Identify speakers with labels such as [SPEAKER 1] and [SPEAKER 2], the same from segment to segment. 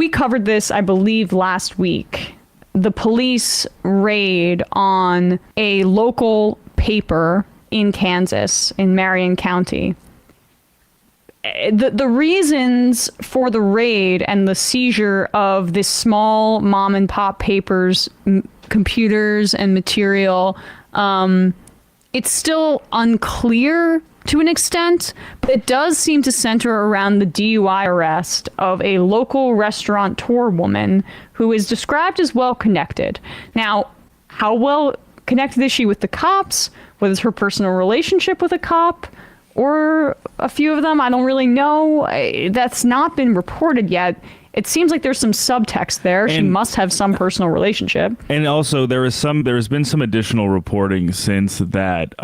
[SPEAKER 1] we covered this, I believe, last week. The police raid on a local paper in Kansas, in Marion County. The reasons for the raid and the seizure of this small mom and pop paper's computers and material, it's still unclear to an extent, but it does seem to center around the DUI arrest of a local restaurateur woman who is described as well connected. Now, how well connected is she with the cops? What is her personal relationship with a cop? Or a few of them? I don't really know. That's not been reported yet. It seems like there's some subtext there. She must have some personal relationship. And also, there has been some additional reporting since that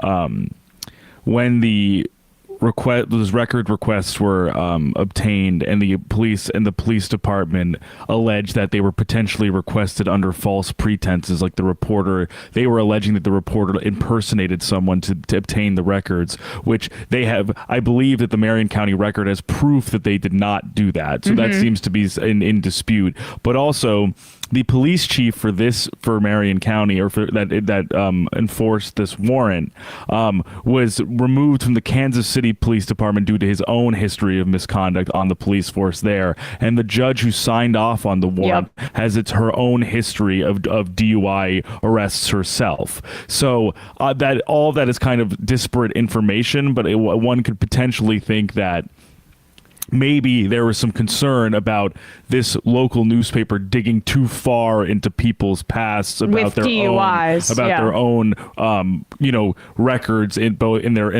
[SPEAKER 1] when those record requests were obtained, and the police department alleged that they were potentially requested under false pretenses, like they were alleging that the reporter impersonated someone to obtain the records, which they have. I believe that the Marion County record has proof that they did not do that, so that seems to be in dispute. But also, the police chief for Marion County, or for that enforced this warrant, was removed from the Kansas City Police Department due to his own history of misconduct on the police force there. And the judge who signed off on the warrant has her own history of DUI arrests herself. So that all that is kind of disparate information, but one could potentially think that maybe there was some concern about this local newspaper digging too far into people's pasts about their DUIs, their own records in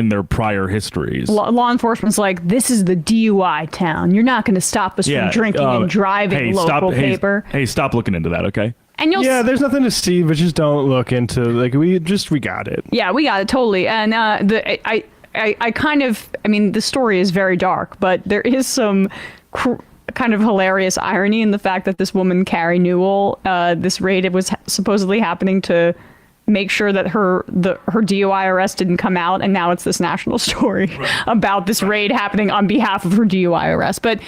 [SPEAKER 1] their prior histories. Law enforcement's like, this is the DUI town. You're not going to stop us from drinking and driving. Paper. Hey, stop looking into that, okay? And
[SPEAKER 2] there's nothing to see, but just don't look into we got it.
[SPEAKER 1] Yeah, we got it totally. And the story is very dark, but there is some kind of hilarious irony in the fact that this woman, Carrie Newell, this raid, it was supposedly happening to make sure that her DUI arrest didn't come out, and now it's this national story about this raid happening on behalf of her DUI arrest. But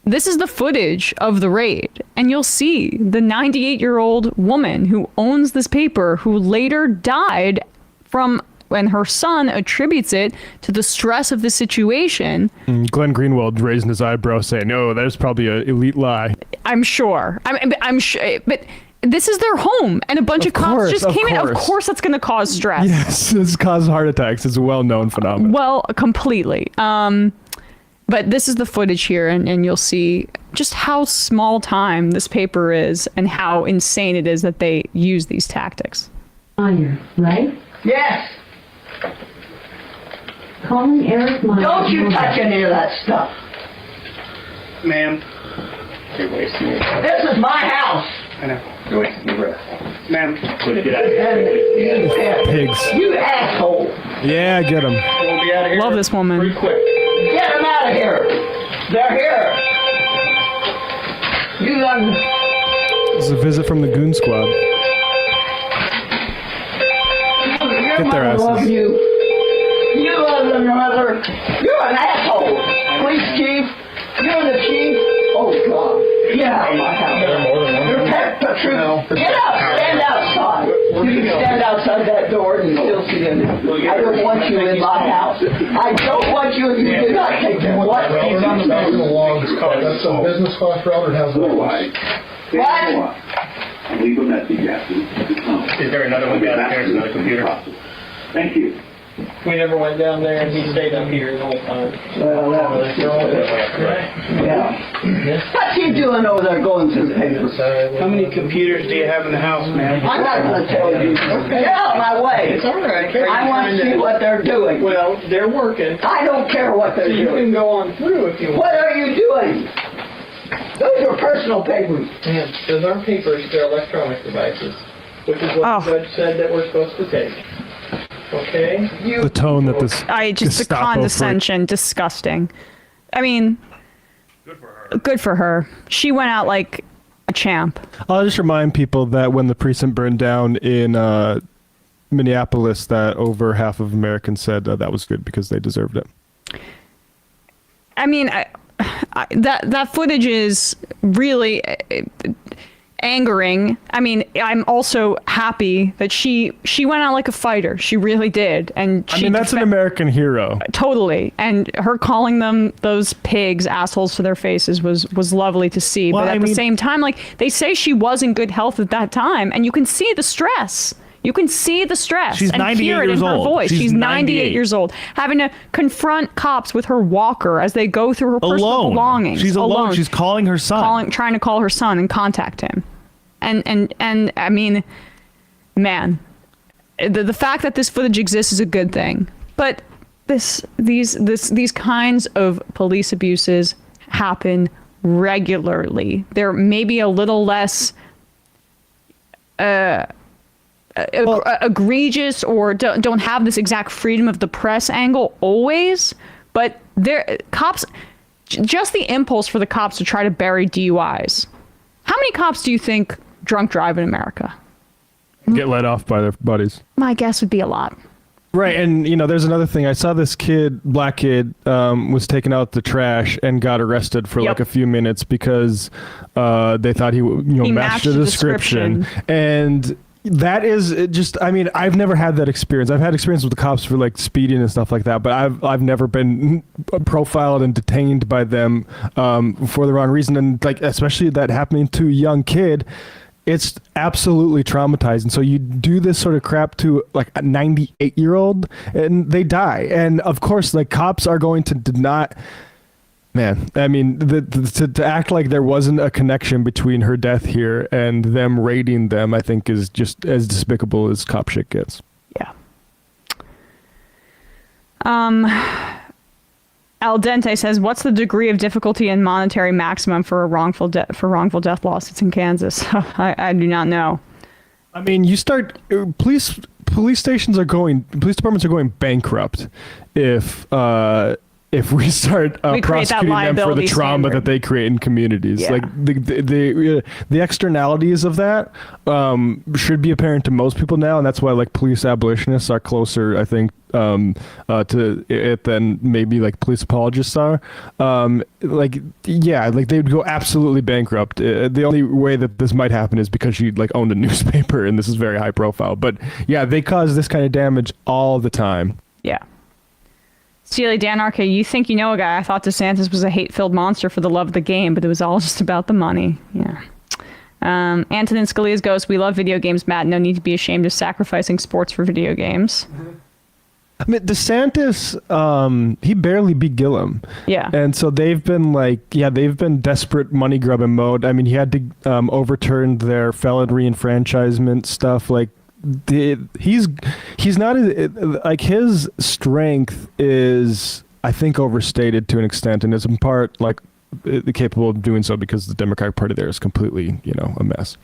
[SPEAKER 1] this is the footage of the raid, and you'll see the 98-year-old woman who owns this paper, who later died from when her son attributes it to the stress of the situation.
[SPEAKER 2] Glenn Greenwald raising his eyebrow saying, "No, that's probably an elite lie."
[SPEAKER 1] I'm sure. I'm sure. But this is their home, and a bunch of cops just came in. Of course that's going to cause stress.
[SPEAKER 2] Yes, this causes heart attacks. It's a well-known phenomenon.
[SPEAKER 1] Well, completely. But this is the footage here, and you'll see just how small time this paper is and how insane it is that they use these tactics.
[SPEAKER 3] Meyer, right?
[SPEAKER 4] Yes.
[SPEAKER 3] Calling Eric Meyer.
[SPEAKER 4] Don't you touch any of that stuff.
[SPEAKER 5] Ma'am. You're wasting your breath.
[SPEAKER 4] This is my house.
[SPEAKER 5] I know. You're wasting your breath. Ma'am. Get out of
[SPEAKER 4] here.
[SPEAKER 2] Pigs.
[SPEAKER 4] You asshole.
[SPEAKER 2] Yeah, get them.
[SPEAKER 5] We'll be out of here.
[SPEAKER 1] Love this woman.
[SPEAKER 5] Pretty quick.
[SPEAKER 4] Get them out of here. They're here.
[SPEAKER 2] This is a visit from the Goon Squad. Get their asses.
[SPEAKER 4] Love you. You love them, mother. You're an asshole. Police chief. You're the chief. Oh, God. Get out of my house. You're pet patrol. Get out. Stand outside. You can stand outside that door and still see them. I don't want you in my house. I don't want you if you do not take them. What?
[SPEAKER 6] We're not passing along this car. That's a business class route. It has no light.
[SPEAKER 4] What?
[SPEAKER 7] Leave a message after.
[SPEAKER 5] Is there another one downstairs, another computer?
[SPEAKER 7] Thank you.
[SPEAKER 5] We never went down there, and he stayed up here the whole time.
[SPEAKER 4] Well, that was yeah. What's he doing over there going through the papers?
[SPEAKER 5] How many computers do you have in the house, ma'am?
[SPEAKER 4] I'm not going to tell you. Get out of my way.
[SPEAKER 5] It's all right.
[SPEAKER 4] I want to see what they're doing.
[SPEAKER 5] Well, they're working.
[SPEAKER 4] I don't care what they're
[SPEAKER 5] You
[SPEAKER 4] doing.
[SPEAKER 5] can go on through if you want.
[SPEAKER 4] What are you doing? Those are personal papers.
[SPEAKER 5] Ma'am, those aren't papers, they're electronic devices, which is what the judge said that we're supposed to take. Okay?
[SPEAKER 2] The tone that this
[SPEAKER 1] the condescension, disgusting. I mean, good for her. She went out like a champ.
[SPEAKER 2] I'll just remind people that when the precinct burned down in Minneapolis, that over half of Americans said that was good because they deserved it.
[SPEAKER 1] I mean, that footage is really angering. I mean, I'm also happy that she went out like a fighter. She really did. And
[SPEAKER 2] I mean, that's an American hero.
[SPEAKER 1] Totally. And her calling them those pigs, assholes to their faces was lovely to see.
[SPEAKER 8] Well,
[SPEAKER 1] but at
[SPEAKER 8] I
[SPEAKER 1] the
[SPEAKER 8] mean,
[SPEAKER 1] same time, like, they say she was in good health at that time, and you can see the stress. You can see the stress
[SPEAKER 8] She's
[SPEAKER 1] and
[SPEAKER 8] 98
[SPEAKER 1] hear it
[SPEAKER 8] years
[SPEAKER 1] in her
[SPEAKER 8] old.
[SPEAKER 1] voice.
[SPEAKER 8] She's
[SPEAKER 1] She's 98
[SPEAKER 8] 98
[SPEAKER 1] years old, having to confront cops with her walker as they go through her personal
[SPEAKER 8] Alone.
[SPEAKER 1] belongings.
[SPEAKER 8] She's alone. She's calling her son.
[SPEAKER 1] Trying to call her son and contact him. And I mean, man, the fact that this footage exists is a good thing. But these kinds of police abuses happen regularly. They're maybe a little less egregious, or don't have this exact freedom of the press angle always, but cops, just the impulse for the cops to try to bury DUIs. How many cops do you think drunk drive in America?
[SPEAKER 2] Get let off by their buddies.
[SPEAKER 1] My guess would be a lot.
[SPEAKER 2] Right, and there's another thing. I saw this black kid, was taking out the trash and got arrested for like a few minutes because they thought he matched the description. And that is just, I mean, I've never had that experience. I've had experience with the cops for like speeding and stuff like that, but I've never been profiled and detained by them for the wrong reason. And like, especially that happening to a young kid, it's absolutely traumatizing. So you do this sort of crap to like a 98-year-old and they die. And of course, like, cops are going to not. Man, I mean, to act like there wasn't a connection between her death here and them raiding them, I think, is just as despicable as cop shit gets.
[SPEAKER 1] Yeah. Al Dente says, "What's the degree of difficulty and monetary maximum for a wrongful death lawsuits in Kansas?" I do not know.
[SPEAKER 2] I mean, you start police departments are going bankrupt if we start prosecuting them for the trauma that they create in communities.
[SPEAKER 1] Yeah.
[SPEAKER 2] Like the externalities of that should be apparent to most people now, and that's why like police abolitionists are closer, I think, to it than maybe like police apologists are. Like they would go absolutely bankrupt. The only way that this might happen is because she like owned a newspaper, and this is very high profile. But yeah, they cause this kind of damage all the time.
[SPEAKER 1] Yeah. Steely Dan Arcade, you think you know a guy. I thought DeSantis was a hate-filled monster for the love of the game, but it was all just about the money. Yeah. Antonin Scalia's Ghost, we love video games, Matt. No need to be ashamed of sacrificing sports for video games.
[SPEAKER 2] I mean, DeSantis, he barely beat Gillum. Yeah. And so they've been desperate money grubbing mode. I mean, he had to overturn their felon reenfranchisement stuff. Like, he's not like, his strength is, I think, overstated to an extent, and is in part like capable of doing so because the Democratic Party there is completely, a mess.